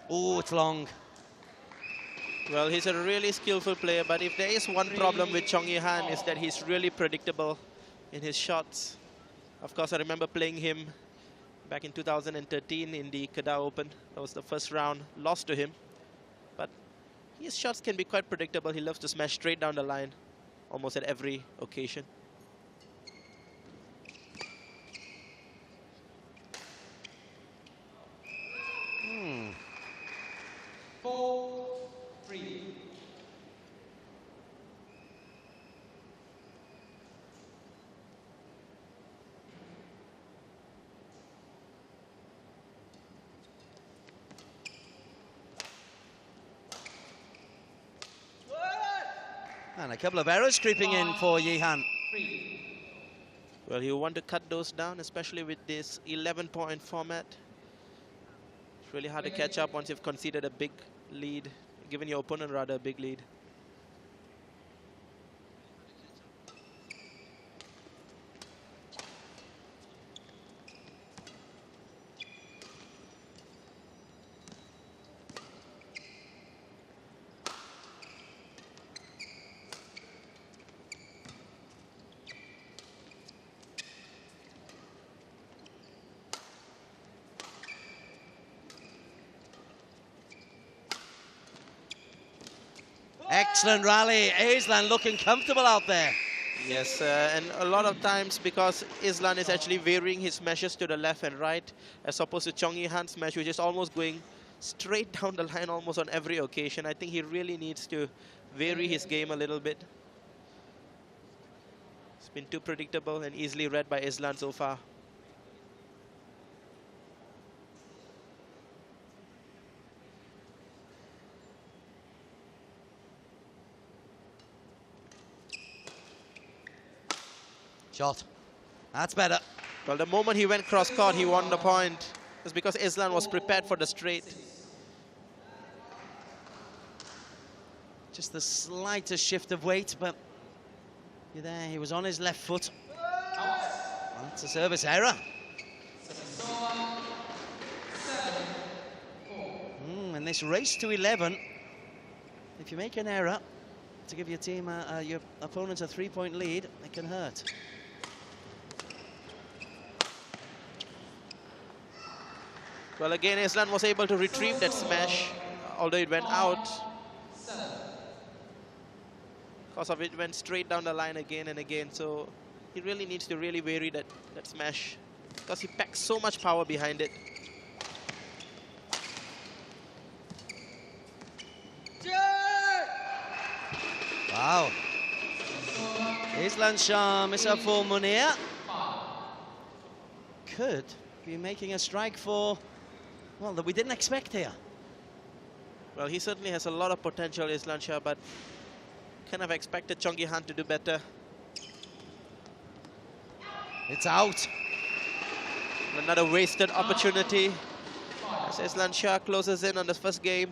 Oh, it's long. Well, he's a really skillful player, but if there is one problem with Chong Yi-han is that he's really predictable in his shots. Of course, I remember playing him back in 2013 in the Kedah Open. That was the first round, lost to him. But his shots can be quite predictable. He loves to smash straight down the line almost at every occasion. Hmm. 4-3. And a couple of errors creeping in for Yi-han. Well, you want to cut those down, especially with this 11-point format. It's really hard to catch up once you've conceded a big lead, given your opponent rather a big lead. Excellent rally. Islan looking comfortable out there. Yes, and a lot of times because Islan is actually varying his smashes to the left and right, as opposed to Chong Yi-han's smash, which is almost going straight down the line almost on every occasion. I think he really needs to vary his game a little bit. It's been too predictable and easily read by Islan so far. Shot. That's better. Well, the moment he went cross-court, he won the point. It's because Islan was prepared for the straight. Just the slightest shift of weight, but you're there. He was on his left foot. That's a service error. And this race to 11, if you make an error to give your team, your opponent a 3-point lead, it can hurt. Well, again, Islan was able to retrieve that smash, although it went out. Because of it, went straight down the line again and again. So he really needs to really vary that smash, because he packs so much power behind it. Wow. Islan Shah miss up for Munir. Could be making a strike for, well, that we didn't expect here. Well, he certainly has a lot of potential, Islan Shah, but kind of expected Chong Yi-han to do better. It's out. Another wasted opportunity as Islan Shah closes in on the first game.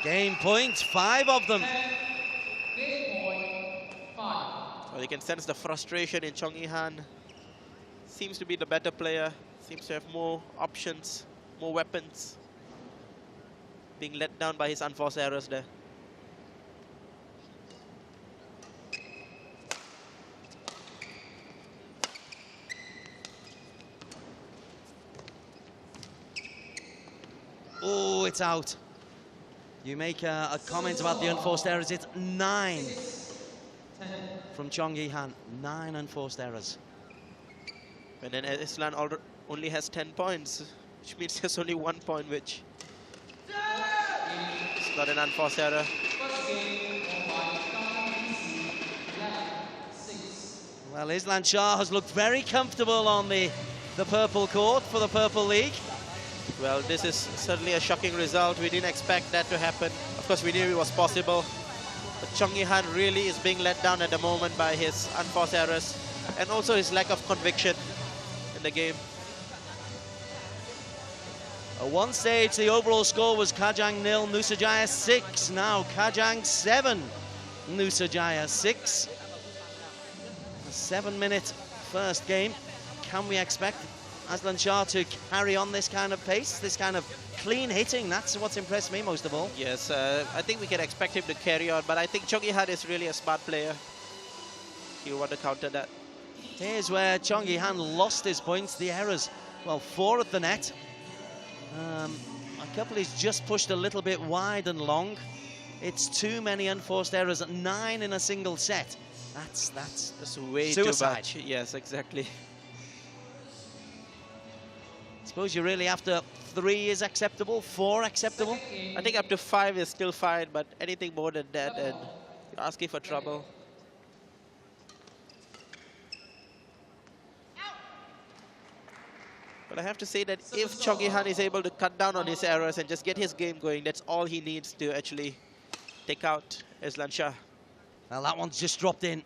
Game points, 5 of them. Well, you can sense the frustration in Chong Yi-han. Seems to be the better player, seems to have more options, more weapons. Being let down by his unforced errors there. Oh, it's out. You make a comment about the unforced errors. It's 9 from Chong Yi-han. 9 unforced errors. And then Islan only has 10 points, which means there's only 1 point, which is not an unforced error. Well, Islan Shah has looked very comfortable on the purple court for the Purple League. Well, this is certainly a shocking result. We didn't expect that to happen. Of course, we knew it was possible. But Chong Yi-han really is being let down at the moment by his unforced errors and also his lack of conviction in the game. At one stage, the overall score was Kajang 0, Nusajaya 6. Now Kajang 7, Nusajaya 6. A 7-minute first game. Can we expect Aslan Shah to carry on this kind of pace, this kind of clean hitting? That's what's impressed me most of all. Yes, I think we can expect him to carry on, but I think Chong Yi-han is really a smart player. He'll want to counter that. Here's where Chong Yi-han lost his points, the errors. Well, 4 at the net. A couple he's just pushed a little bit wide and long. It's too many unforced errors at 9 in a single set. That's way suicide. too much. Yes, exactly. Suppose you really after 3 is acceptable, 4 acceptable? I think up to 5 is still fine, but anything more than that, and you're asking for trouble. But I have to say that if Chong Yi-han is able to cut down on his errors and just get his game going, that's all he needs to actually take out Aslan Shah. Well, that one's just dropped in.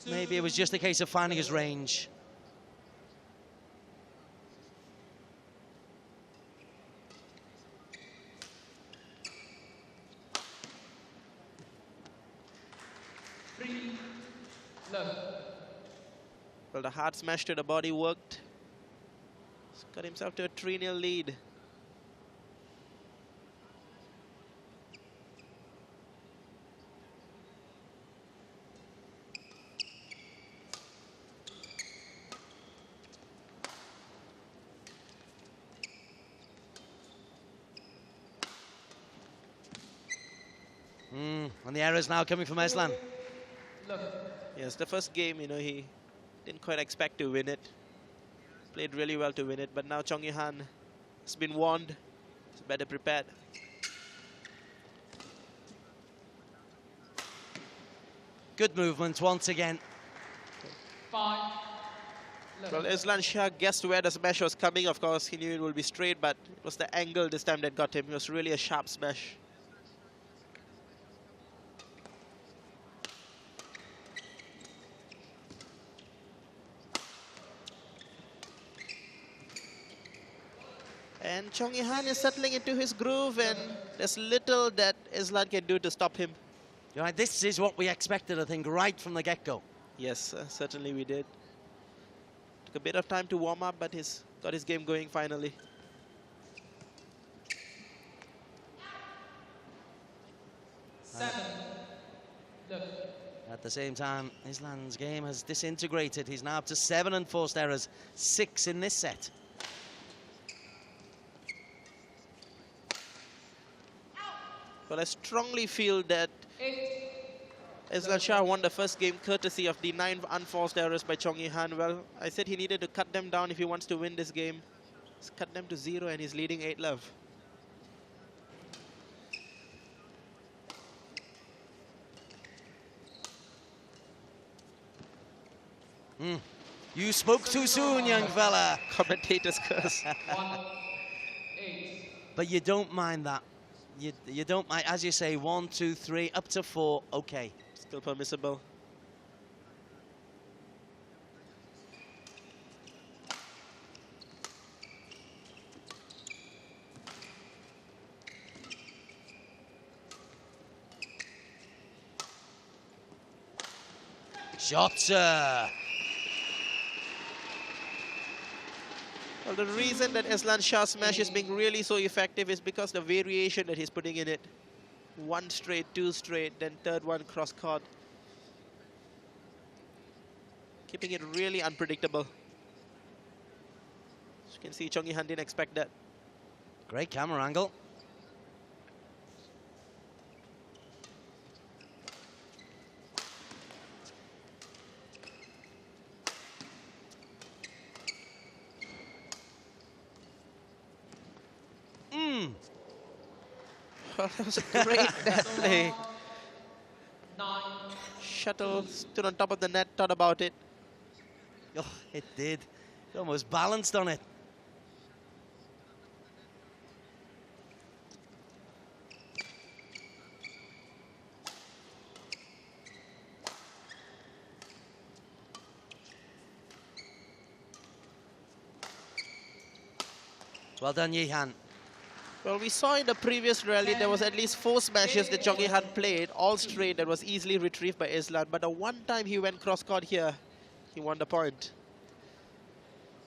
Maybe it was just a case of finding his range. Well, the hard smash to the body worked. He's got himself to a 3-0 lead. And the errors now coming from Aslan. Yes, the first game, you know, he didn't quite expect to win it. Played really well to win it, but now Chong Yi-han has been warned. He's better prepared. Good movement once again. Well, Aslan Shah guessed where the smash was coming. Of course, he knew it would be straight, but it was the angle this time that got him. It was really a sharp smash. And Chong Yi-han is settling into his groove, and there's little that Aslan can do to stop him. You're right, this is what we expected, I think, right from the get-go. Yes, certainly we did. Took a bit of time to warm up, but he's got his game going finally. At the same time, Aslan's game has disintegrated. He's now up to 7 unforced errors, 6 in this set. Well, I strongly feel that Aslan Shah won the first game courtesy of the 9 unforced errors by Chong Yi-han. Well, I said he needed to cut them down if he wants to win this game. He's cut them to 0 and he's leading 8-love. You spoke too soon, young fella. Commentator's curse. But you don't mind that. You don't mind, as you say, 1, 2, 3, up to 4, okay. Still permissible. Shots. Well, the reason that Aslan Shah's smash is being really so effective is because the variation that he's putting in it. 1 straight, 2 straight, then third one cross court. Keeping it really unpredictable. As you can see, Chong Yi-han didn't expect that. Great camera angle. Well, that was a great net play. Shuttle stood on top of the net, thought about it. Oh, it did. It almost balanced on it. Well done, Yihan. Well, we saw in the previous rally there was at least 4 smashes that Chong Yi-han played, all straight, that was easily retrieved by Islan. But the one time he went cross-court here, he won the point.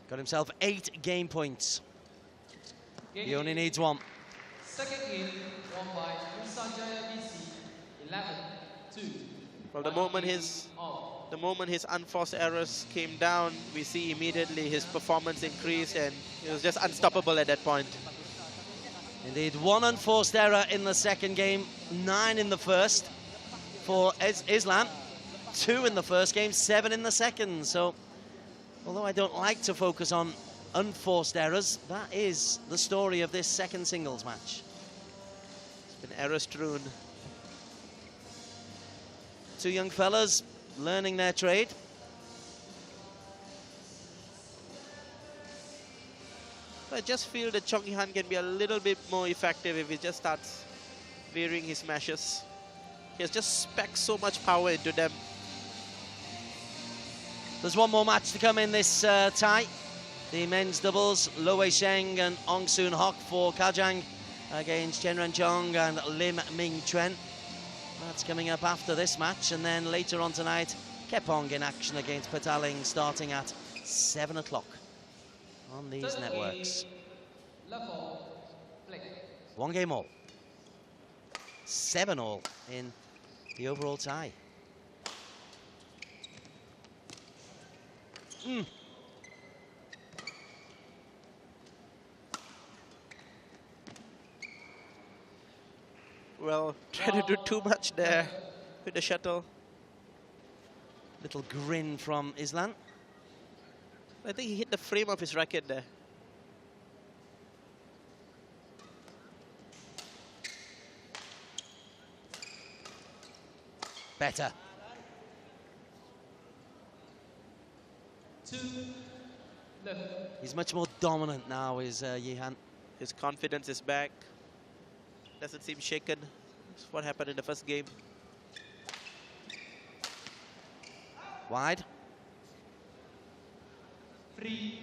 Got himself 8 game points. He only needs 1. Second game, won by Nusajaya BC, 11-2. Well, the moment his unforced errors came down, we see immediately his performance increased, and he was just unstoppable at that point. Indeed, 1 unforced error in the second game, 9 in the first for Islan, 2 in the first game, 7 in the second. So, although I don't like to focus on unforced errors, that is the story of this second singles match. It's been error strewn. 2 young fellas learning their trade. I just feel that Chong Yi-han can be a little bit more effective if he just starts varying his smashes. He has just packed so much power into them. There's one more match to come in this tie. The men's doubles, Lo Wei Sheng and Ong Soon Hock for Kajang against Chen Ren Chong and Lim Ming Chuen. That's coming up after this match, and then later on tonight, Kepong in action against Petaling starting at 7 o'clock on these networks. 1 game all. 7 all in the overall tie. Well, trying to do too much there with the shuttle. Little grin from Islan. I think he hit the frame of his racket there. Better. 2 left. He's much more dominant now, is Yihan. His confidence is back. Doesn't seem shaken. That's what happened in the first game. Wide. 3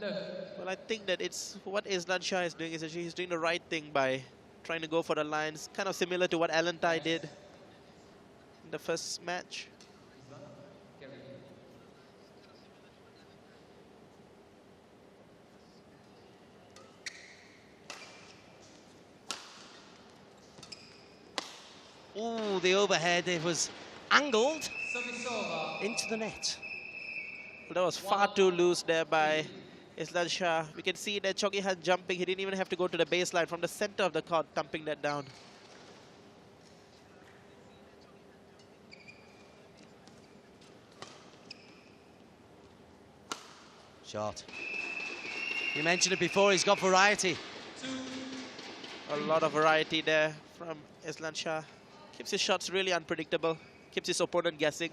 left. Well, I think that it's what Islan Shah is doing is actually he's doing the right thing by trying to go for the lines, kind of similar to what Alan Tai did in the first match. Ooh, the overhead, it was angled Service over. into the net. Well, that was far too loose there by Islan Shah. We can see that Chong Yi-han jumping. He didn't even have to go to the baseline, from the center of the court, thumping that down. Shot. You mentioned it before, he's got variety. A lot of variety there from Islan Shah. Keeps his shots really unpredictable. Keeps his opponent guessing.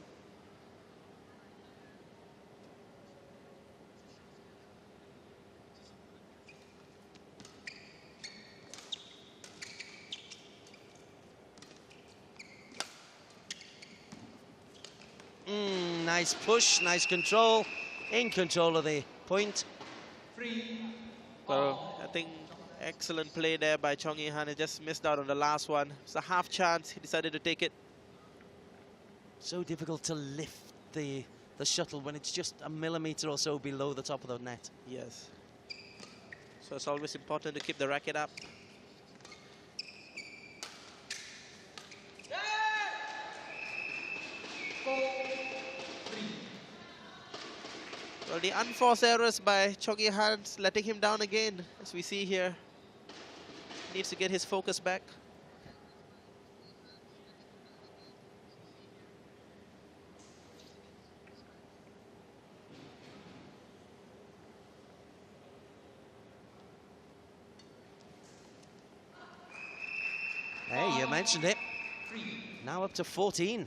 Nice push, nice control. In control of the point. 3. Well, I think excellent play there by Chong Yi-han. He just missed out on the last one. It's a half chance. He decided to take it. So difficult to lift the shuttle when it's just a millimeter or so below the top of the net. Yes. So it's always important to keep the racket up. Well, the unforced errors by Chong Yi-han letting him down again, as we see here. Needs to get his focus back. Hey, you mentioned it. Now up to 14.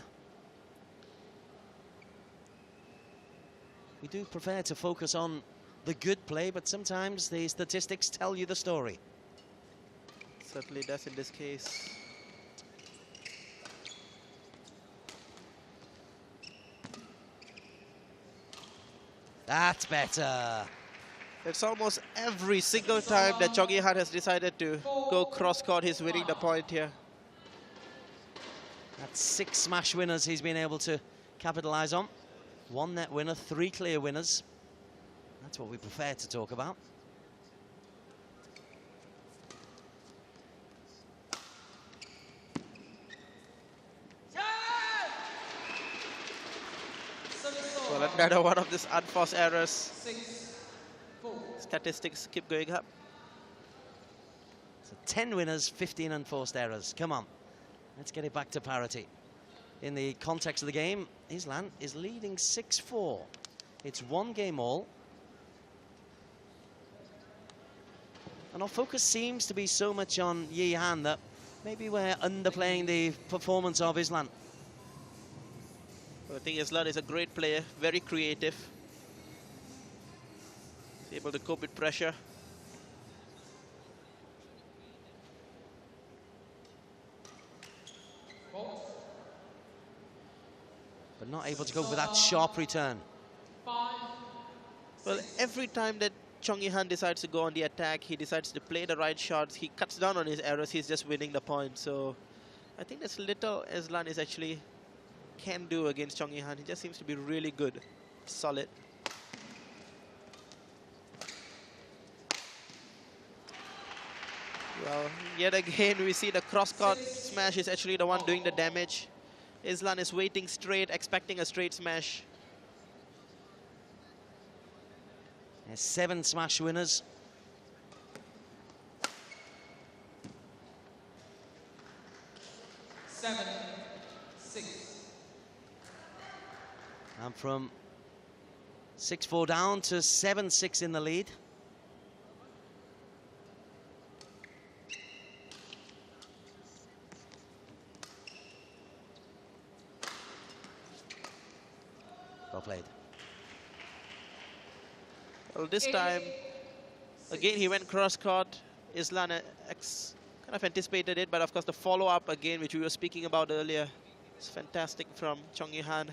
We do prefer to focus on the good play, but sometimes the statistics tell you the story. Certainly does in this case. That's better. It's almost every single time that Chong Yi-han has decided to go cross-court, he's winning the point here. That's 6 smash winners he's been able to capitalize on. 1 net winner, 3 clear winners. That's what we prefer to talk about. Well, another one of these unforced errors. Statistics keep going up. So 10 winners, 15 unforced errors. Come on, let's get it back to parity. In the context of the game, Islan is leading 6-4. It's 1 game all. And our focus seems to be so much on Yi-han that maybe we're underplaying the performance of Islan. I think Islan is a great player, very creative. He's able to cope with pressure. But not able to go with that sharp return. Well, every time that Chong Yi-han decides to go on the attack, he decides to play the right shots, he cuts down on his errors, he's just winning the point. So I think that's little Islan is actually can do against Chong Yi-han. He just seems to be really good, solid. Well, yet again we see the cross-court smash is actually the one doing the damage. Islan is waiting straight, expecting a straight smash. There's 7 smash winners. Seven, 6. And from 6-4 down to 7-6 in the lead. Well played. Well, this time, again, he went cross-court. Islan kind of anticipated it, but of course the follow-up again, which we were speaking about earlier, is fantastic from Chong Yi-han.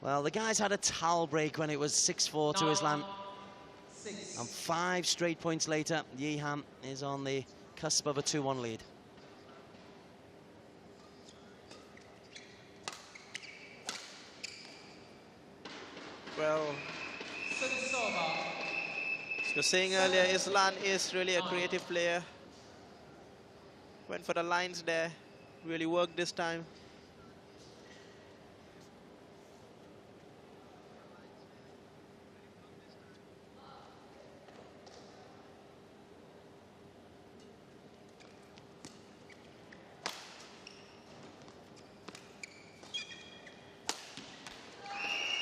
Well, the guys had a towel break when it was 6-4 to Islan. And 5 straight points later, Yi-han is on the cusp of a 2-1 lead. Well, as I was saying earlier, Islan is really a creative player. Went for the lines there, really worked this time.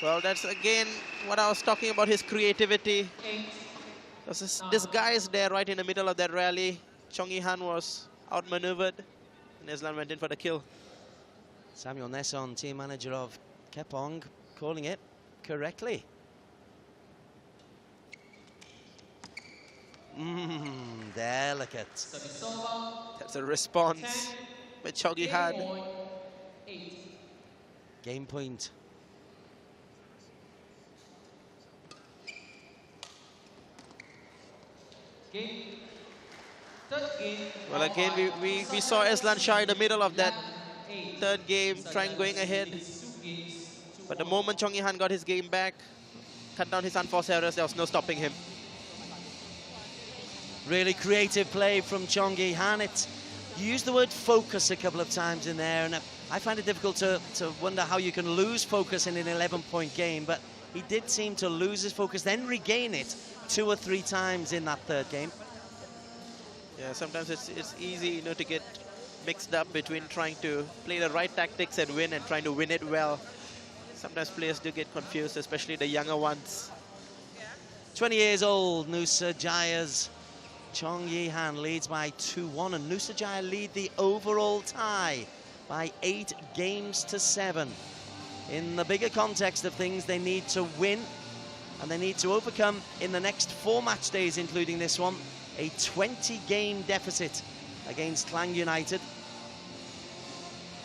Well, that's again what I was talking about, his creativity. This guy is there right in the middle of that rally. Chong Yi-han was outmaneuvered, and Islan went in for the kill. Samuel Nesson, team manager of Kepong, calling it correctly. Delicate. That's a response by Chong Yi-han. Game point. Well, again, we saw Islan shy in the middle of that third game, going ahead. But the moment Chong Yi-han got his game back, cut down his unforced errors, there was no stopping him. Really creative play from Chong Yi-han. You used the word focus a couple of times in there, and I find it difficult to wonder how you can lose focus in an 11-point game, but he did seem to lose his focus, then regain it 2 or 3 times in that third game. Yeah, sometimes it's easy, you know, to get mixed up between trying to play the right tactics and win and trying to win it well. Sometimes players do get confused, especially the younger ones. 20 years old, Nusajaya's Chong Yi-han leads by 2-1, and Nusajaya lead the overall tie by 8 games to 7. in the bigger context of things, they need to win, and they need to overcome in the next 4 match days, including this one, a 20-game deficit against Klang United.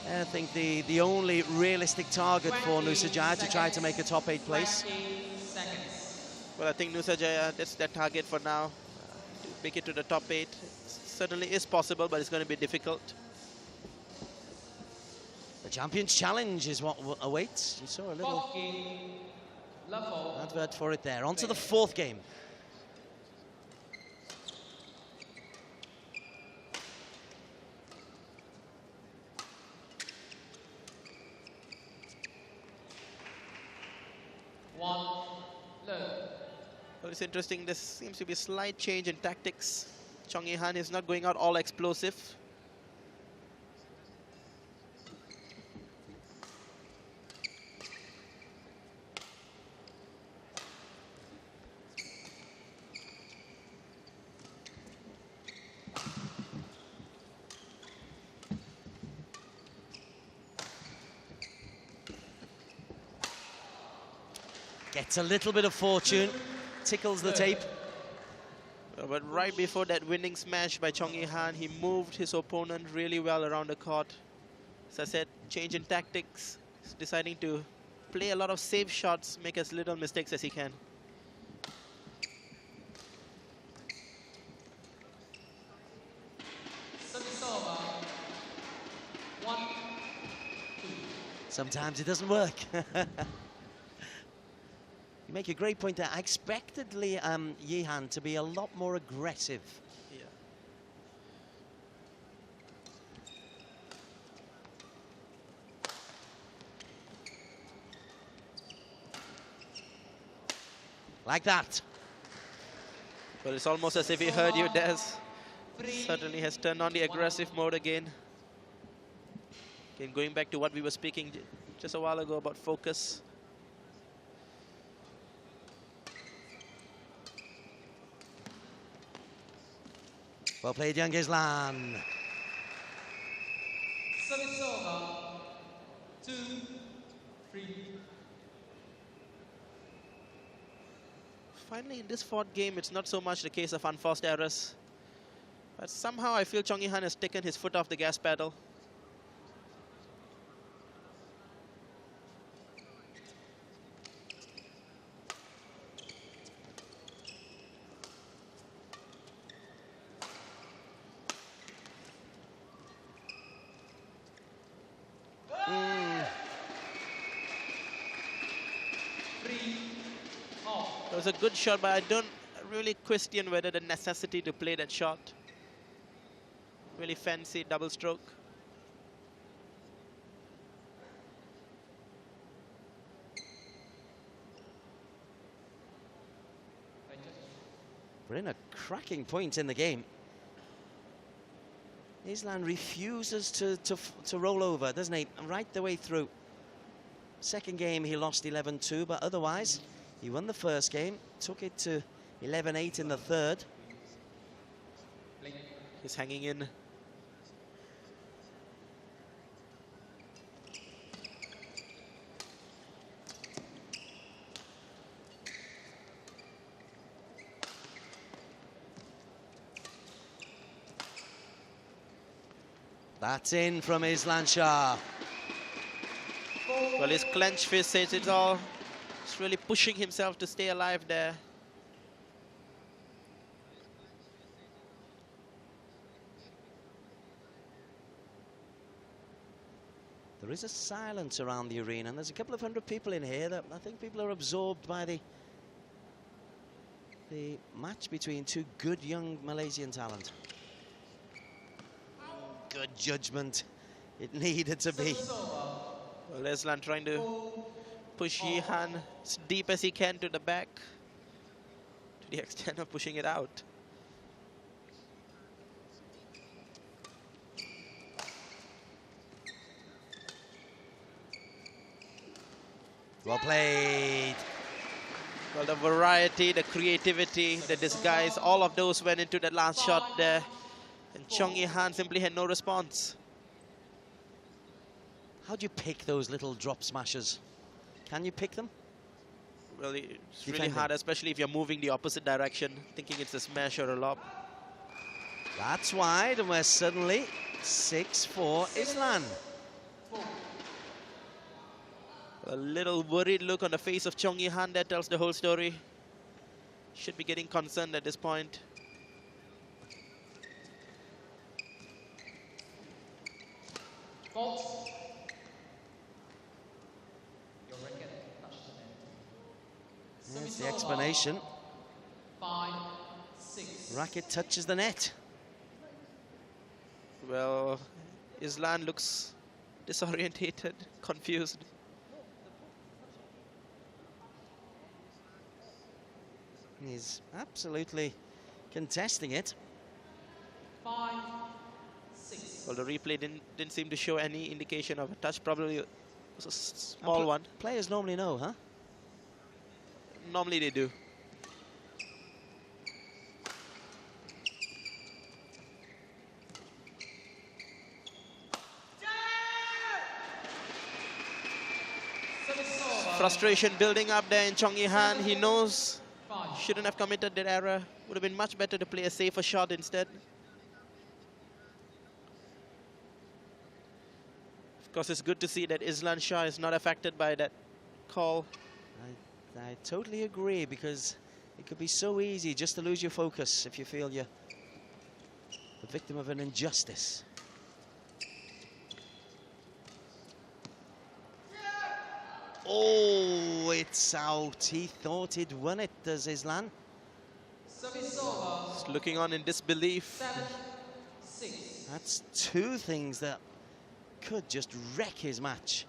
I think the only realistic target for Nusajaya to try to make a top 8 place. Well, I think Nusajaya, that's their target for now, to make it to the top 8. Certainly is possible, but it's going to be difficult. The Champions Challenge is what awaits. You saw a little advert for it there. On to the 4th game. Well, it's interesting. There seems to be a slight change in tactics. Chong Yi-han is not going out all explosive. Gets a little bit of fortune, tickles the tape. But right before that winning smash by Chong Yi-han, he moved his opponent really well around the court. As I said, change in tactics, deciding to play a lot of safe shots, make as little mistakes as he can. Sometimes it doesn't work. You make a great point there. I expected Yi-han to be a lot more aggressive. Yeah. Like that. Well, it's almost as if he heard you, Des. Certainly has turned on the aggressive mode again. Again, going back to what we were speaking just a while ago about focus. Well played, Young Islan. Service over. 2-3. Finally, in this 4th game, it's not so much the case of unforced errors. But somehow I feel Chong Yi-han has taken his foot off the gas pedal. It was a good shot, but I don't really question whether the necessity to play that shot. Really fancy double stroke. We're in a cracking point in the game. Islan refuses to roll over, doesn't he? Right the way through. Second game, he lost 11-2, but otherwise, he won the first game, took it to 11-8 in the 3rd. He's hanging in. That's in from Islan Shah. Well, his clenched fist says it all. He's really pushing himself to stay alive there. There is a silence around the arena, and there's a couple of hundred people in here that I think people are absorbed by the match between two good young Malaysian talent. Good judgment. It needed to be. Well, Islan trying to push Yi-han as deep as he can to the back, to the extent of pushing it out. Well played. Well, the variety, the creativity, the disguise, all of those went into that last shot there. And Chong Yi-han simply had no response. How do you pick those little drop smashes? Can you pick them? Well, it's really Defending. hard, especially if you're moving the opposite direction, thinking it's a smash or a lob. That's wide, and we're suddenly 6-4 Islan. A little worried look on the face of Chong Yi-han that tells the whole story. Should be getting concerned at this point. Fault. Your racket touched the net. There's the Service explanation. over. 5-6. Racket touches the net. Well, Islan looks disorientated, confused. He's absolutely contesting it. 5-6. Well, the replay didn't seem to show any indication of a touch. Probably was a small one. Players normally know, huh? Normally they do. Service over. Frustration building up there in Chong Yi-han. He knows 5. shouldn't have committed that error. Would have been much better to play a safer shot instead. Of course, it's good to see that Islan Shah is not affected by that call. I totally agree, because it could be so easy just to lose your focus if you feel you're the victim of an injustice. Oh, it's out. He thought he'd won it, does Islan? Service over. Just looking on in disbelief. 7-6. That's two things that could just wreck his match.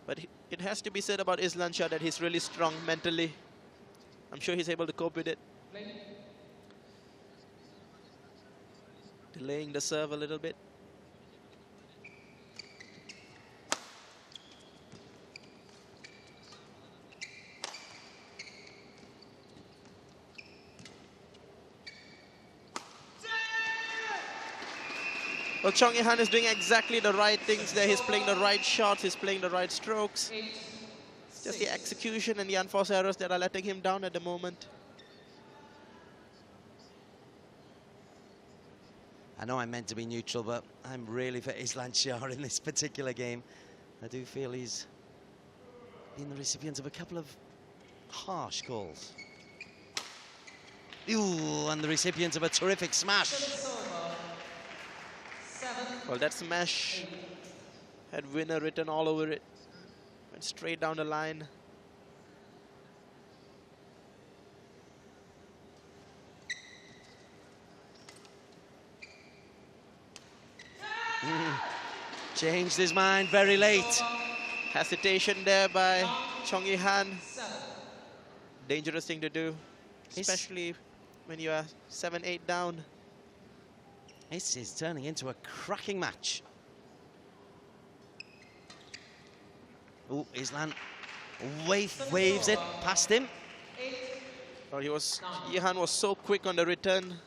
But it has to be said about Islan Shah that he's really strong mentally. I'm sure he's able to cope with it. Play. Delaying the serve a little bit. Well, Chong Yi-han is doing exactly the right things there. He's playing the right shots, he's playing the right strokes. 8. It's just the execution and the unforced errors that are letting him down at the moment. I know I'm meant to be neutral, but I'm really for Islan Shah in this particular game. I do feel he's been the recipient of a couple of harsh calls. Ooh, and the recipient of a terrific smash. Service over. 7. Well, that smash had winner written all over it. Went straight down the line. Changed his mind very late. Hesitation there by Chong Yi-han. 7. Dangerous thing to do, It's- especially when you are 7-8 down. This is turning into a cracking match. Oh, Islan waves it past him. 8. Well, Yi-han was so quick on the return.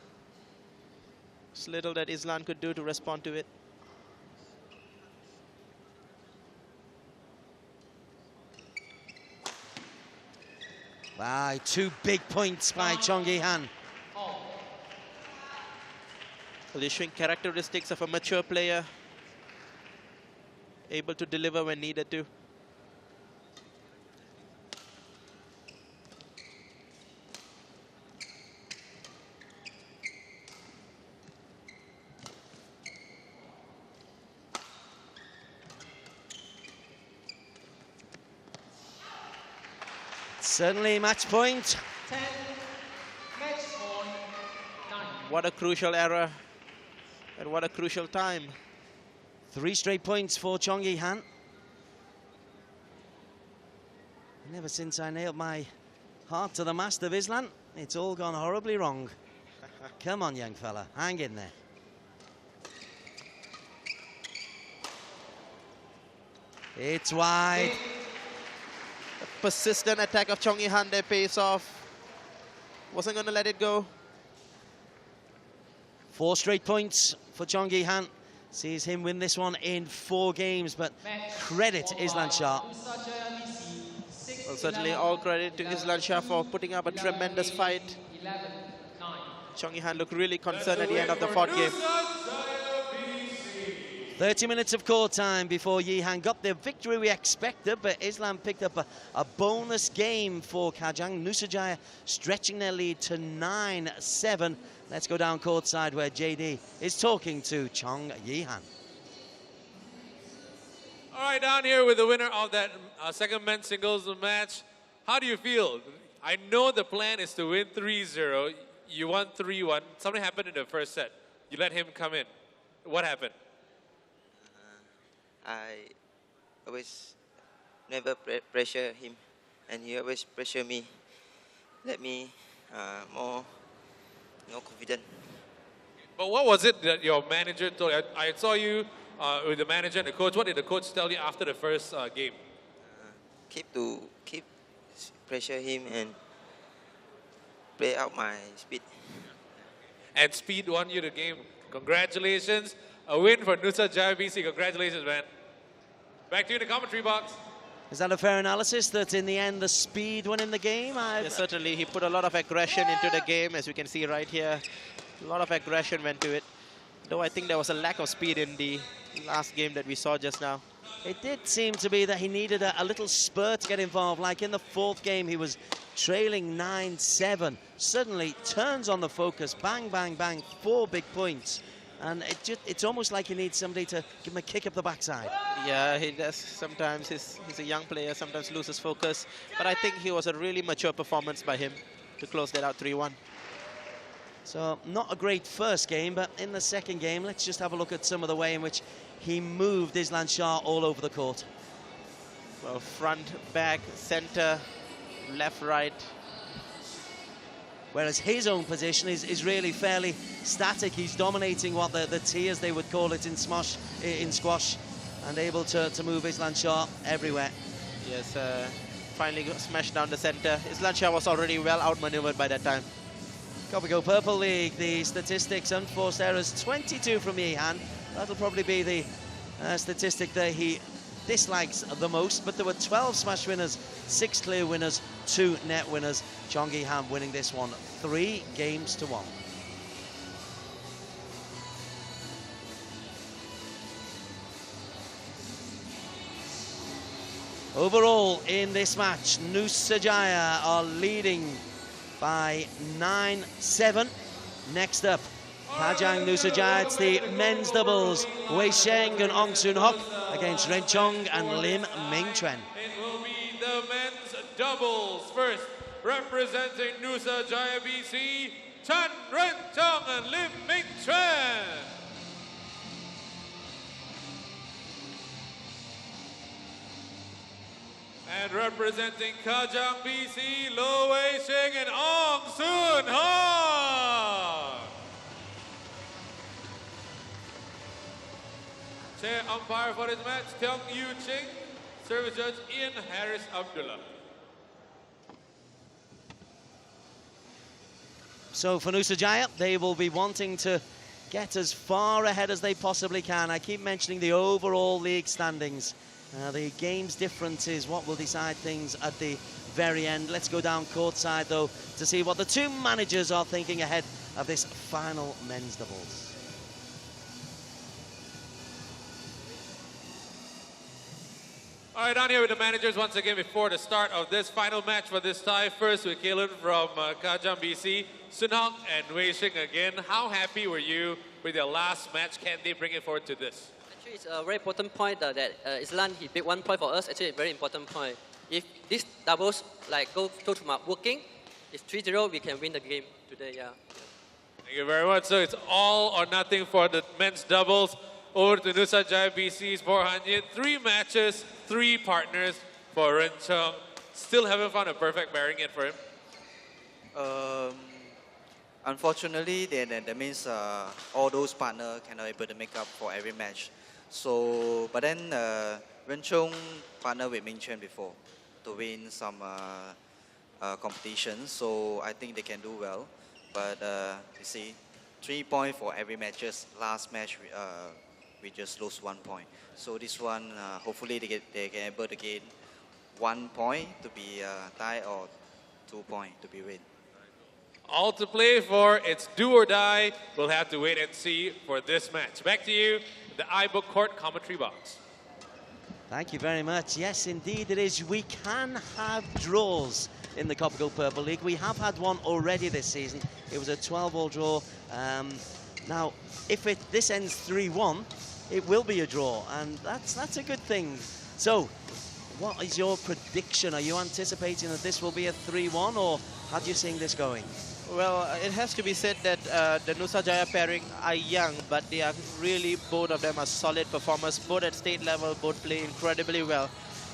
There's little that Islan could do to respond to it. Wow, two big points by Chong Yi-han. All. Well, he's showing characteristics of a mature player, able to deliver when needed to. Certainly match point. 10. Match point. 9. What a crucial error, and what a crucial time. 3 straight points for Chong Yi-han. Never since I nailed my heart to the mast of Islan, it's all gone horribly wrong. Come on, young fella, hang in there. It's wide. Persistent attack of Chong Yi-han there pays off. Wasn't going to let it go. 4 straight points for Chong Yi-han. Sees him win this one in 4 games, but Match credit won by Islan Shah. Nusajaya Well, certainly all credit to Islan Shah for putting up a tremendous fight. 11, 9. Chong Yi-han looked really concerned at the end of the fourth game. 30 minutes of court time before Yi-han got the victory we expected, but Islam picked up a bonus game for Kajang. Nusajaya stretching their lead to 9-7. Let's go down courtside where JD is talking to Chong Yi-han. All right, down here with the winner of that second men's singles match. How do you feel? I know the plan is to win 3-0. You won 3-1. Something happened in the first set. You let him come in. What happened? I always never pressure him, and he always pressure me. Let me more confident. But what was it that your manager told you? I saw you with the manager and the coach. What did the coach tell you after the first game? Keep pressure him and play out my speed. And speed won you the game. Congratulations. A win for Nusajaya BC. Congratulations, man. Back to you in the commentary box. Is that a fair analysis, that in the end the speed won in the game? Yes, certainly. He put a lot of aggression into the game, as you can see right here. A lot of aggression went to it. Though I think there was a lack of speed in the last game that we saw just now. It did seem to be that he needed a little spurt to get involved. Like in the fourth game, he was trailing 9-7. Suddenly turns on the focus, bang, bang, bang, 4 big points. And it's almost like he needs somebody to give him a kick up the backside. Yeah, he does. Sometimes he's a young player, sometimes loses focus. But I think he was a really mature performance by him to close that out 3-1. So not a great first game, but in the second game, let's just have a look at some of the way in which he moved Islan Shah all over the court. Well, front, back, center, left, right. Whereas his own position is really fairly static. He's dominating what the tee, as they would call it in squash, and able to move Islan Shah everywhere. Yes, finally got smashed down the center. Islan Shah was already well outmaneuvered by that time. Kopiko Purple League, the statistics, unforced errors, 22 from Yi-han. That'll probably be the statistic that he dislikes the most, but there were 12 smash winners, 6 clear winners, 2 net winners. Chong Yi-han winning this one 3-1. Overall in this match, Nusajaya are leading by 9-7. Next up, Kajang Nusajaya, it's the men's doubles. Wei Sheng and Ong Soon Hock against Ren Chong and Lim Ming Chuen. It will be the men's doubles. First, representing Nusajaya BC, Chan Ren Chong and Lim Ming Chuen. And representing Kajang BC, Lo Wei Sheng and Ong Soon Hock. Chair umpire for this match, Tiong Yu Ching. Service judge, Ian Harris Abdullah. So for Nusajaya, they will be wanting to get as far ahead as they possibly can. I keep mentioning the overall league standings. The game's difference is what will decide things at the very end. Let's go down courtside, though, to see what the two managers are thinking ahead of this final men's doubles. All right, down here with the managers once again before the start of this final match for this tie. First with Kalen from Kajang BC, Soon Hock and Wei Sheng again. How happy were you with your last match? Can they bring it forward to this? Actually, it's a very important point that Islan, he picked 1 point for us. Actually, a very important point. If this doubles go to working, it's 3-0, we can win the game today, yeah. Thank you very much. So it's all or nothing for the men's doubles. Over to Nusajaya BC's 400. 3 matches, 3 partners for Ren Chong. Still haven't found a perfect pairing yet for him. Unfortunately, that means all those partners cannot able to make up for every match. So, but then Ren Chong partnered with Ming Chuen before to win some competitions. So I think they can do well. But you see, 3 points for every matches. Last match, we just lost 1 point. So this one, hopefully they can able to gain 1 point to be tie or 2 point to be win. All to play for. It's do or die. We'll have to wait and see for this match. Back to you, the iBook Court commentary box. Thank you very much. Yes, indeed it is. We can have draws in the Kopiko Purple League. We have had one already this season. It was a 12-all draw. Now, if this ends 3-1, it will be a draw, and that's a good thing. So, what is your prediction? Are you anticipating that this will be a 3-1, or how do you see this going? Well, it has to be said that the Nusajaya pairing are young, but they are really, both of them are solid performers, both at state level, both play incredibly well.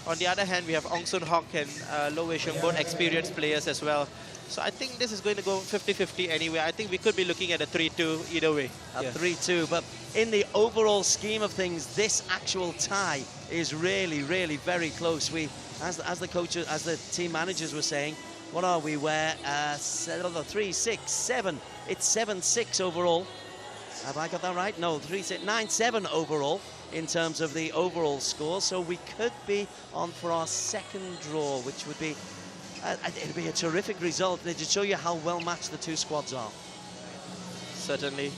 On the other hand, we have Ong Soon Hock and Loh Wei Sheng, both experienced players as well. So I think this is going to go 50-50 anyway. I think we could be looking at a 3-2 either way. A 3-2, but in the overall scheme of things, this actual tie is really, really very close. We, as the coaches, as the team managers were saying, what are we? We're 3, 6, 7. It's 7-6 overall. Have I got that right? No, 9-7 overall in terms of the overall score. So we could be on for our second draw, which would be it'd be a terrific result. They just show you how well matched the two squads are. Certainly.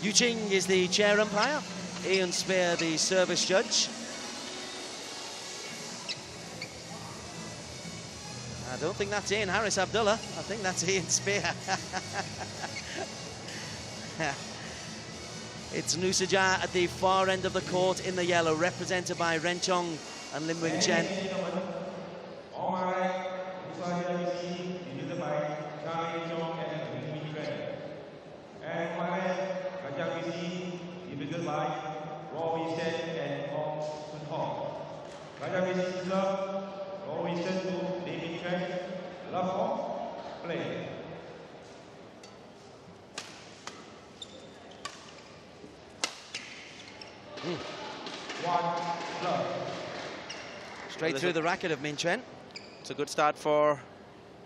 Yu Ching is the chair umpire. Ian Spear the service judge. I don't think that's Ian Harris Abdullah. I think that's Ian Spear. It's Nusajaya at the far end of the court in the yellow, represented by Ren Chong and Lim Wing Chen. Straight through the racket of Min Chen. It's a good start for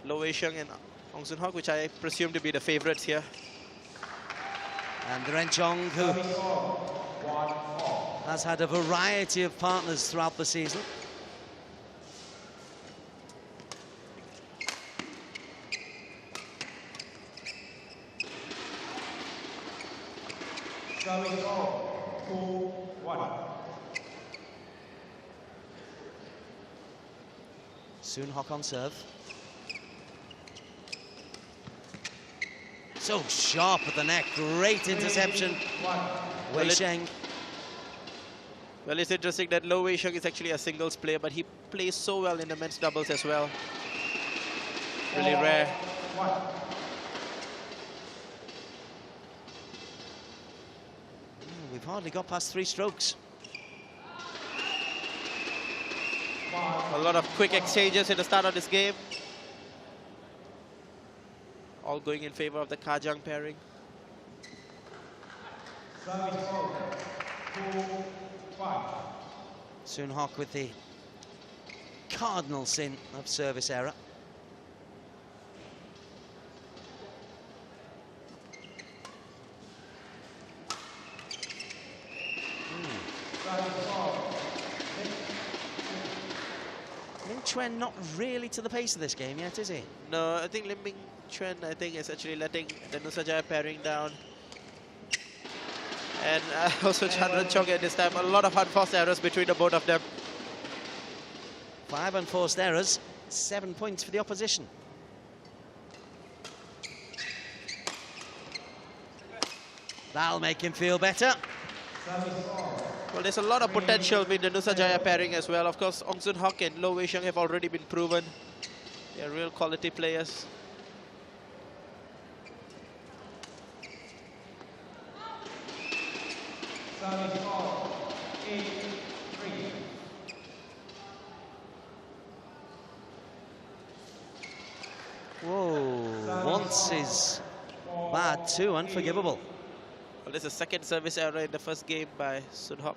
Loh Wei Sheng and Ong Soon Hock, which I presume to be the favorites here. And Ren Chong, who has had a variety of partners throughout the season. Soon Hock on serve. So sharp at the neck, great interception. Wei Sheng. Well, it's interesting that Loh Wei Sheng is actually a singles player, but he plays so well in the men's doubles as well. Really rare. We've hardly got past 3 strokes. A lot of quick exchanges in the start of this game. All going in favor of the Kajang pairing. Soon Hock with the cardinal sin of service error. Min Chen not really to the pace of this game yet, is he? No, I think Lim Ming Chen, is actually letting the Nusajaya pairing down. And also Chandran Chong at this time. A lot of unforced errors between the both of them. 5 unforced errors, 7 points for the opposition. That'll make him feel better. Well, there's a lot of potential with the Nusajaya pairing as well. Of course, Ong Soon Hock and Loh Wei Sheng have already been proven. They're real quality players. Whoa, once is bad, 2 unforgivable. Well, there's a second service error in the first game by Soon Hock.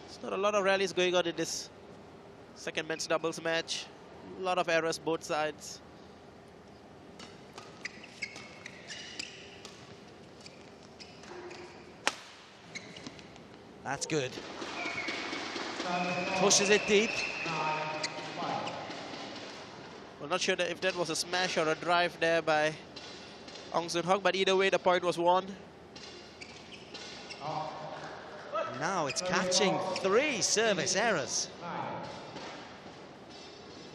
There's not a lot of rallies going on in this second men's doubles match. A lot of errors both sides. That's good. Pushes it deep. Well, not sure that if that was a smash or a drive there by Ong Soon-hock, but either way, the point was won. Now it's catching 3 service errors.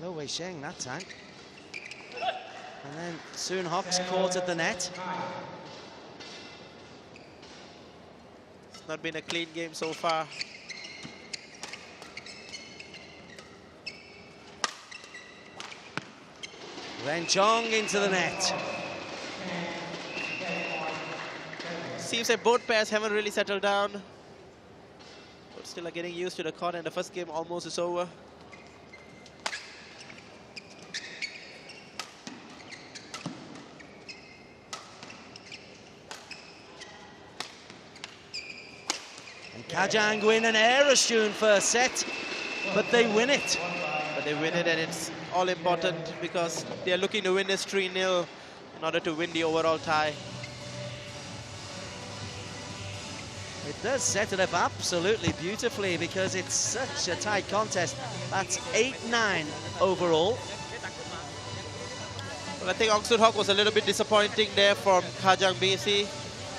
Lo Wei-sheng that time. And then Soon-hock's caught at the net. It's not been a clean game so far. Ren Chong into the net. Seems like both pairs haven't really settled down. But still are getting used to the court, and the first game almost is over. And Kajang win an error-strewn first set, but they win it. But they win it, and it's all important because they're looking to win this 3-0 in order to win the overall tie. It does set it up absolutely beautifully because it's such a tight contest. That's 8-9 overall. Well, I think Ong Soon-hock was a little bit disappointing there from Kajang BC.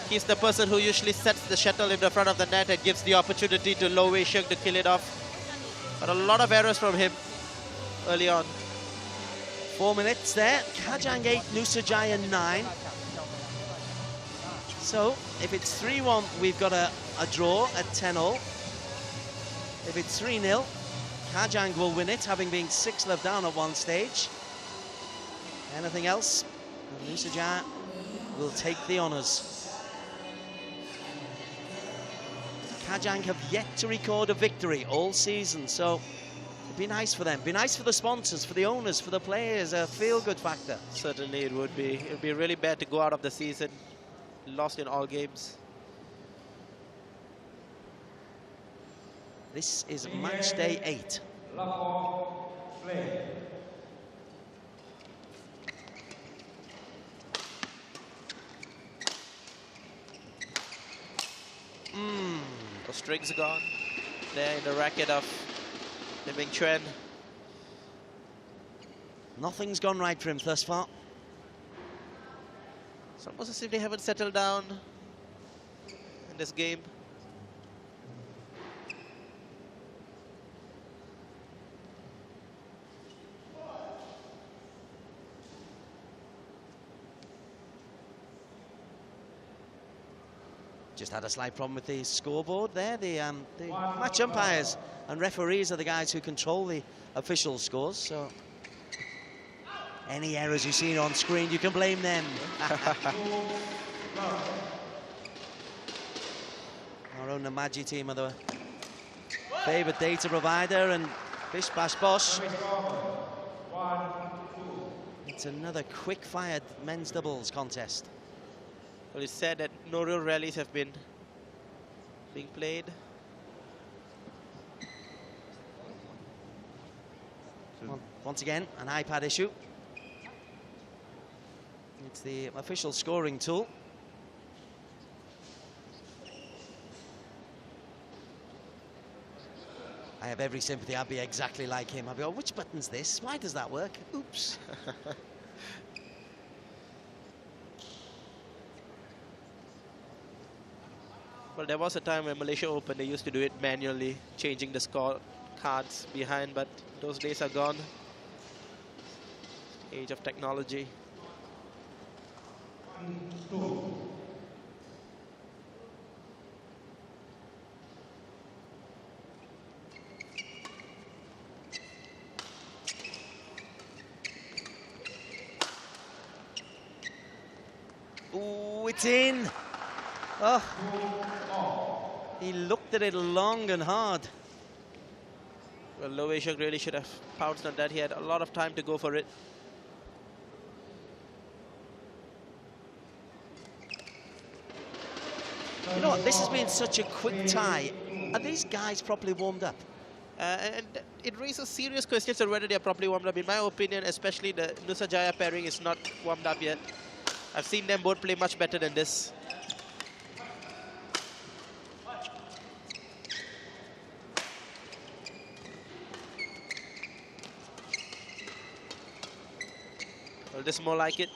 He's the person who usually sets the shuttle in the front of the net and gives the opportunity to Lo Wei-sheng to kill it off. But a lot of errors from him early on. 4 minutes there. Kajang 8, Nusajaya 9. So, if it's 3-1, we've got a draw at 10-all. If it's 3-0, Kajang will win it, having been 6-love down at one stage. Anything else, Nusajaya will take the honours. Kajang have yet to record a victory all season, so it'd be nice for them. Be nice for the sponsors, for the owners, for the players, a feel-good factor. Certainly it would be. It would be really bad to go out of the season lost in all games. This is match day 8. The strings gone there in the racket of Lim Ming Chuan. Nothing's gone right for him thus far. It's almost as if they haven't settled down in this game. Just had a slight problem with the scoreboard there. The match umpires and referees are the guys who control the official scores, so any errors you see on screen, you can blame them. Our own Namaji team are the favoured data provider, and bish bash bosh. It's another quick-fired men's doubles contest. Well, it's said that no real rallies have been being played. Once again, an iPad issue. It's the official scoring tool. I have every sympathy. I'd be exactly like him. I'd be, oh, which button's this? Why does that work? Oops. Well, there was a time when Malaysia Open, they used to do it manually, changing the score cards behind, but those days are gone. Age of technology. Ooh, it's in. Oh, he looked at it long and hard. Well, Lo Wei-sheng really should have pounced on that. He had a lot of time to go for it. You know what, this has been such a quick tie. Are these guys properly warmed up? And it raises serious questions on whether they are properly warmed up. In my opinion, especially the Nusajaya pairing is not warmed up yet. I've seen them both play much better than this. Well, this is more like it.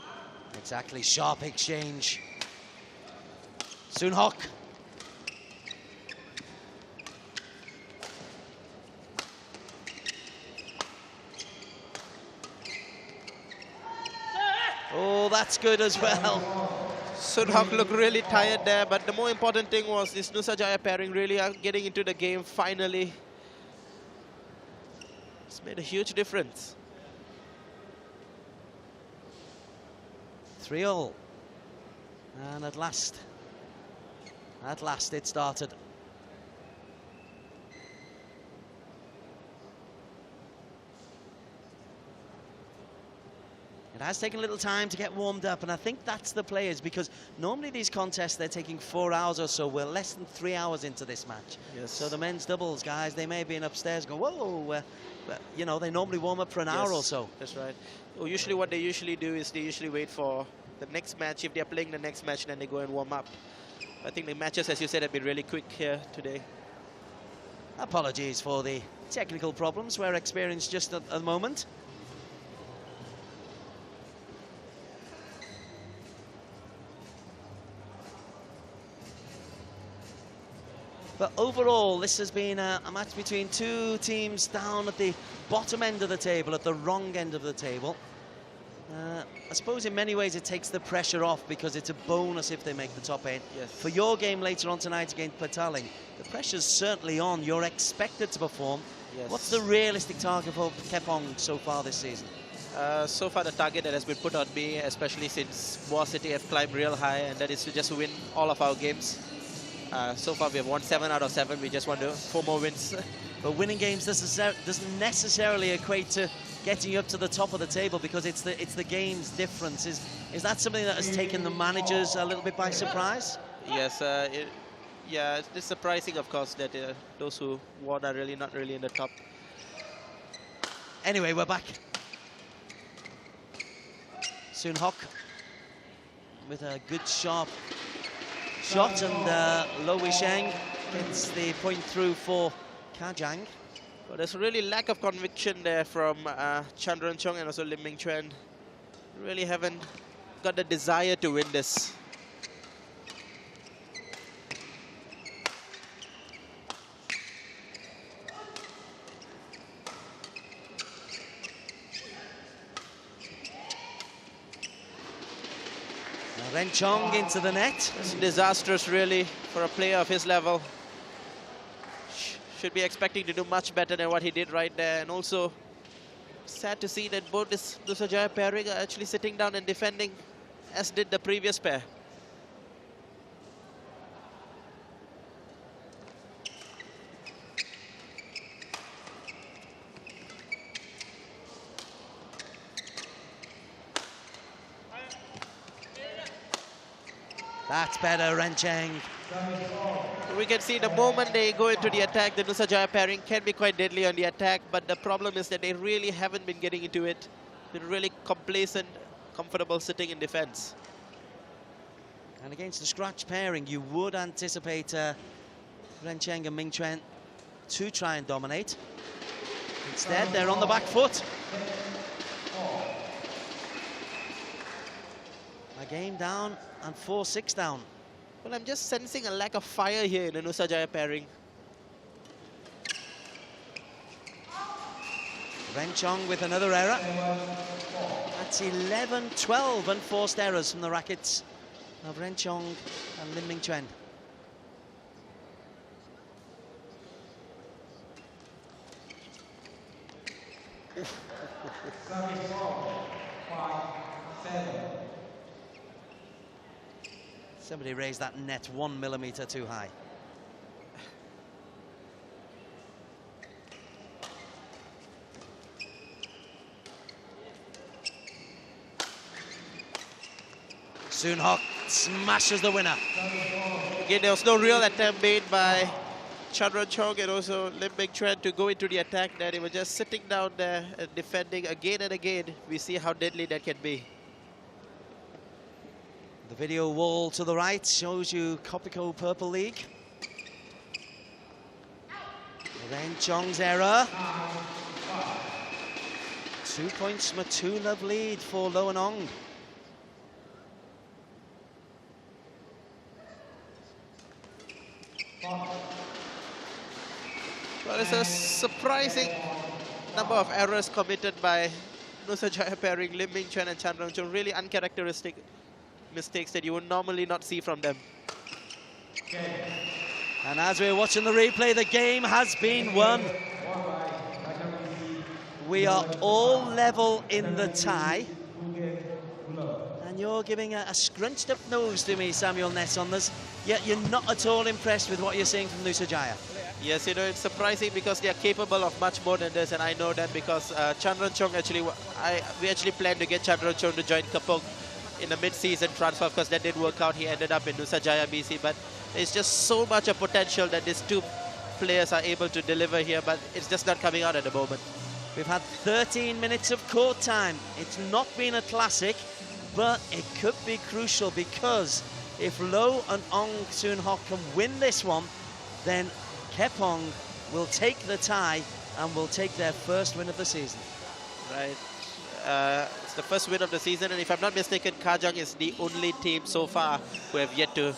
Exactly, sharp exchange. Soonhok. Oh, that's good as well. Soonhok looked really tired there, but the more important thing was this Nusajaya pairing really getting into the game finally. It's made a huge difference. 3-all. And at last it started. It has taken a little time to get warmed up, and I think that's the players, because normally these contests, they're taking 4 hours or so. We're less than 3 hours into this match. Yes. So the men's doubles guys, they may be in upstairs go, whoa, but, you know, they normally warm up for an hour or so. That's right. Well, usually what they usually do is they usually wait for the next match. If they're playing the next match, then they go and warm up. I think the matches, as you said, have been really quick here today. Apologies for the technical problems we're experiencing just at the moment. But overall, this has been a match between two teams down at the bottom end of the table, at the wrong end of the table. I suppose in many ways it takes the pressure off, because it's a bonus if they make the top 8. Yes. For your game later on tonight against Petaling, the pressure's certainly on. You're expected to perform. Yes. What's the realistic target for Kepong so far this season? So far the target that has been put on me, especially since Boa City have climbed real high, and that is to just win all of our games. So far we have won 7 out of 7. We just want 4 more wins. But winning games doesn't necessarily equate to getting you up to the top of the table, because it's the game's difference. Is that something that has taken the managers a little bit by surprise? Yes, yeah, it's surprising, of course, that those who won are really not really in the top. Anyway, we're back. Soonhok with a good sharp shot, and Lo Wisheng gets the point through for Kajang. But there's really lack of conviction there from Chandran Chong and also Lim Ming Chuan. Really haven't got the desire to win this. Ren Chong into the net. It's disastrous, really, for a player of his level. Should be expecting to do much better than what he did right there. And also, sad to see that both this Nusajaya pairing are actually sitting down and defending, as did the previous pair. That's better, Ren Cheng. We can see the moment they go into the attack, the Nusajaya pairing can be quite deadly on the attack, but the problem is that they really haven't been getting into it. Been really complacent, comfortable sitting in defense. And against the scratch pairing, you would anticipate Ren Cheng and Ming Chuan to try and dominate. Instead, they're on the back foot. A game down and 4-6 down. Well, I'm just sensing a lack of fire here in the Nusajaya pairing. Ren Chong with another error. That's 11, 12 unforced errors from the rackets of Ren Chong and Lim Ming Chuan. Somebody raised that net 1 millimeter too high. Soonhok smashes the winner. Again, there was no real attempt made by Chandran Chong and also Lim Ming Chuan to go into the attack there. They were just sitting down there and defending again and again. We see how deadly that can be. The video wall to the right shows you Kopiko Purple League. Ren Chong's error. 2 points from a 2-love lead for Lo and Ong. Well, it's a surprising number of errors committed by Nusajaya pairing, Lim Ming Chen and Chan Rongchong. Really uncharacteristic mistakes that you would normally not see from them. And as we're watching the replay, the game has been won. We are all level in the tie. And you're giving a scrunched up nose to me, Samuel Nessonders, yet you're not at all impressed with what you're seeing from Nusajaya. Yes, you know, it's surprising because they are capable of much more than this, and I know that because Chan Rongchong actually, we actually planned to get Chan Rongchong to join Kopiko in the mid-season transfer. Of course, that didn't work out. He ended up in Nusajaya BC, but there's just so much of potential that these two players are able to deliver here, but it's just not coming out at the moment. We've had 13 minutes of court time. It's not been a classic, but it could be crucial because if Lo and Ong Soon Hock can win this one, then Kepong will take the tie and will take their first win of the season. Right. It's the first win of the season, and if I'm not mistaken, Kajang is the only team so far who have yet to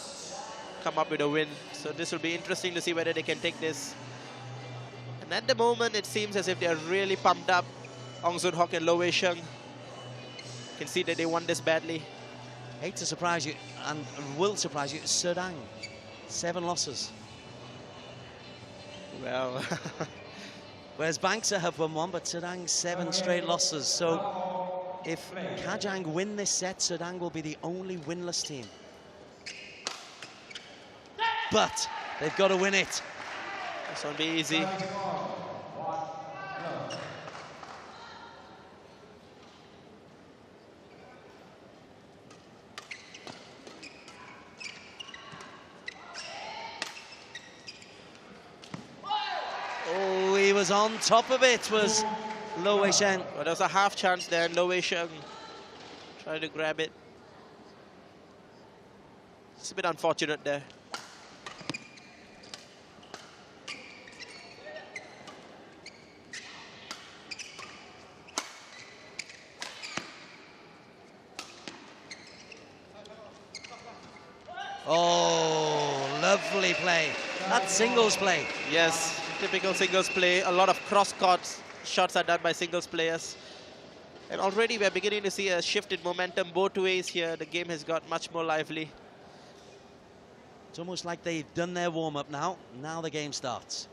come up with a win. So this will be interesting to see whether they can take this. And at the moment, it seems as if they are really pumped up. Ong Soon Hock and Lo Wei Sheng can see that they won this badly. Hate to surprise you, and will surprise you, Serdang, 7 losses. Well, whereas Bangsa have won 1, but Serdang 7 straight losses. So if Kajang win this set, Serdang will be the only winless team. But they've got to win it. This won't be easy. Oh, he was on top of it, was Lo Wei Sheng. Well, there was a half chance there, and Lo Wei Sheng trying to grab it. It's a bit unfortunate there. Oh, lovely play. That's singles play. Yes, typical singles play. A lot of cross-court shots are done by singles players. And already we're beginning to see a shift in momentum both ways here. The game has got much more lively. It's almost like they've done their warm-up now. Now the game starts.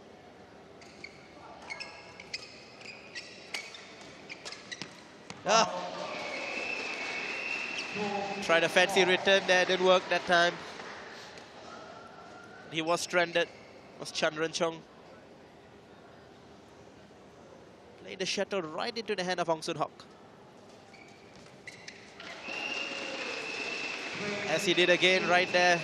Ah. Tried a fancy return there, didn't work that time. He was stranded, was Chan Rongchong. Played the shuttle right into the hand of Ong Soon Hock. As he did again right there.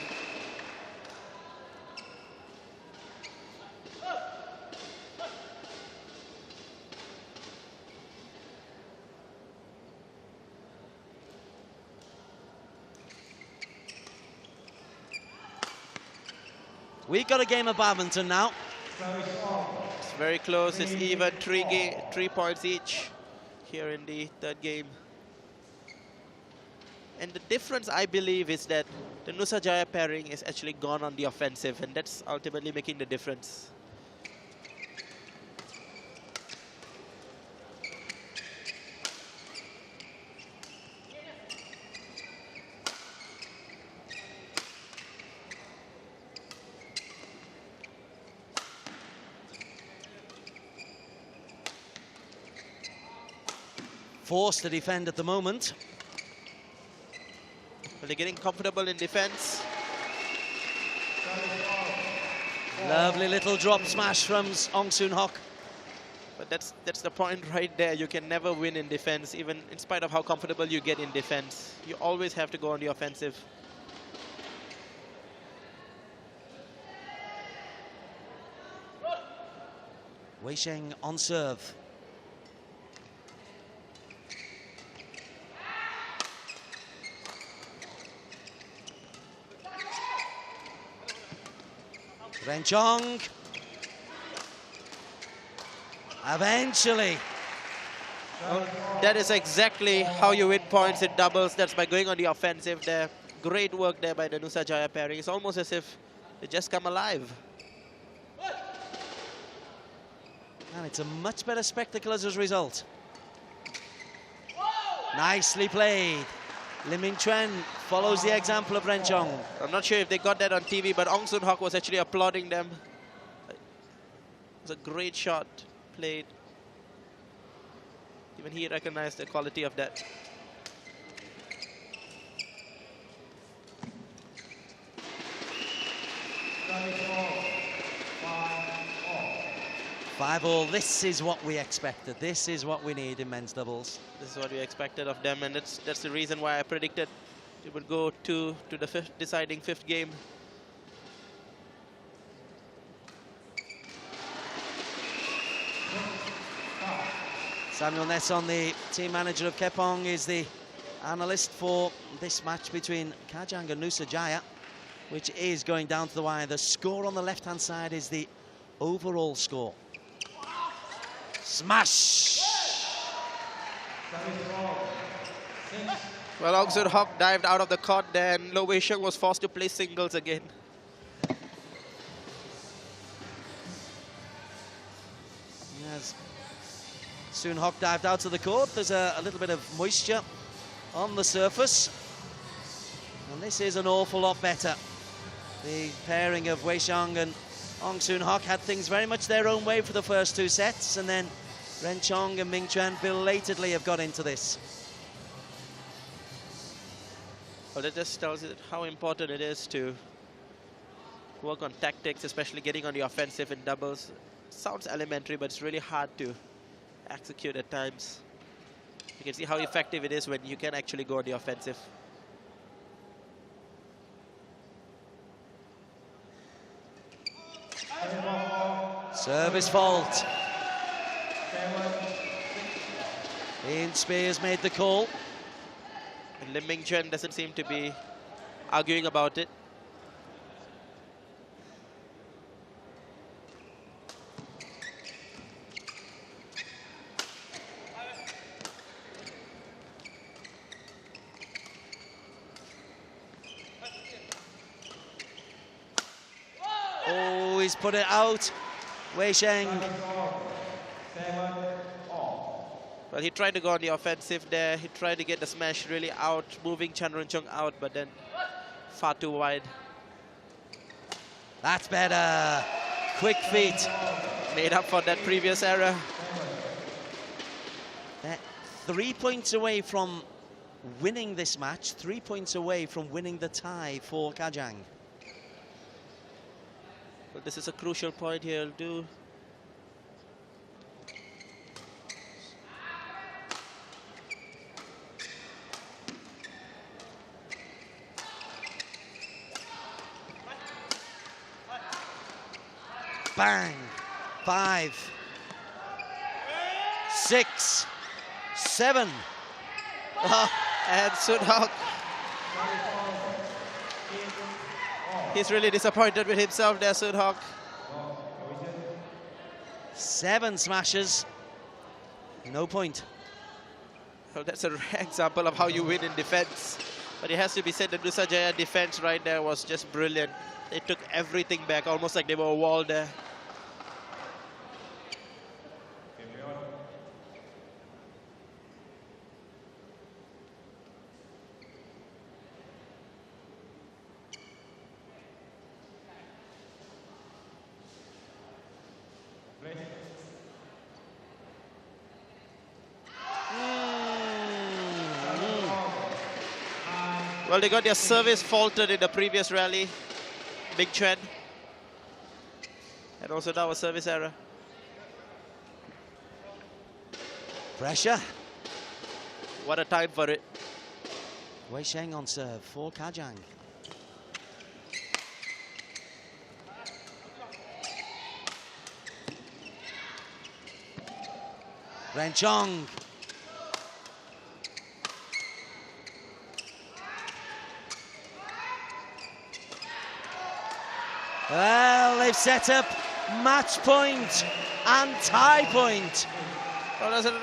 We've got a game of badminton now. It's very close. It's even, 3 points each here in the third game. And the difference, I believe, is that the Nusajaya pairing is actually gone on the offensive, and that's ultimately making the difference. Forced to defend at the moment. Well, they're getting comfortable in defense. Lovely little drop smash from Ong Soon Hock. But that's the point right there. You can never win in defense, even in spite of how comfortable you get in defense. You always have to go on the offensive. Wei Sheng on serve. Ren Chong. Eventually, Well, that is exactly how you win points in doubles. That's by going on the offensive there. Great work there by the Nusajaya pairing. It's almost as if they just come alive. And it's a much better spectacle as a result. Nicely played. Lim Ming Chuan follows the example of Ren Chong. I'm not sure if they got that on TV, but Ong Soon Hock was actually applauding them. It was a great shot played. Even he recognized the quality of that. Five all. This is what we expected. This is what we need in men's doubles. This is what we expected of them, and that's the reason why I predicted it would go to the deciding fifth game. Samuel Nesson, the team manager of Kepong, is the analyst for this match between Kajang and Nusajaya, which is going down to the wire. The score on the left-hand side is the overall score. Smash! Well, Ong Soon Hock dived out of the court, then Lo Wei Sheng was forced to play singles again. As Soon Hock dived out of the court, there's a little bit of moisture on the surface. And this is an awful lot better. The pairing of Wei Xiong and Ong Soon Hock had things very much their own way for the first two sets, and then Ren Chong and Ming Chuan belatedly have got into this. Well, that just tells you how important it is to work on tactics, especially getting on the offensive in doubles. Sounds elementary, but it's really hard to execute at times. You can see how effective it is when you can actually go on the offensive. Service fault. Ian Spears made the call. And Lim Ming Chuan doesn't seem to be arguing about it. Oh, he's put it out. Wei Sheng. Well, he tried to go on the offensive there. He tried to get the smash really out, moving Chan Run Chung out, but then far too wide. That's better. Quick feet. Made up for that previous error. They're 3 points away from winning this match, 3 points away from winning the tie for Kajang. But this is a crucial point here. He'll do. Bang. 5, 6, 7. And Soon Hock. He's really disappointed with himself there, Soon Hock. 7 smashes. No point. Well, that's a rare example of how you win in defense. But it has to be said that Nusajaya defense right there was just brilliant. They took everything back, almost like they were a wall there. Well, they got their service faulted in the previous rally. Big Chuan. And also that was service error. Pressure. What a time for it. Wei Sheng on serve for Kajang. Ren Chong. Well, they've set up match point and tie point. Well, that's an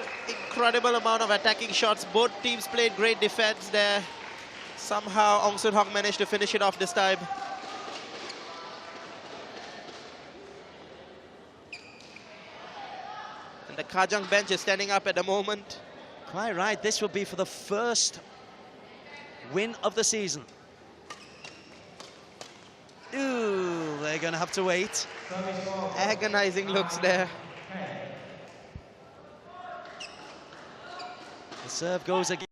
incredible amount of attacking shots. Both teams played great defense there. Somehow Ong Soon Hock managed to finish it off this time. And the Kajang bench is standing up at the moment. Quite right, this will be for the first win of the season. Ooh, they're going to have to wait. Agonizing looks there. The serve goes again.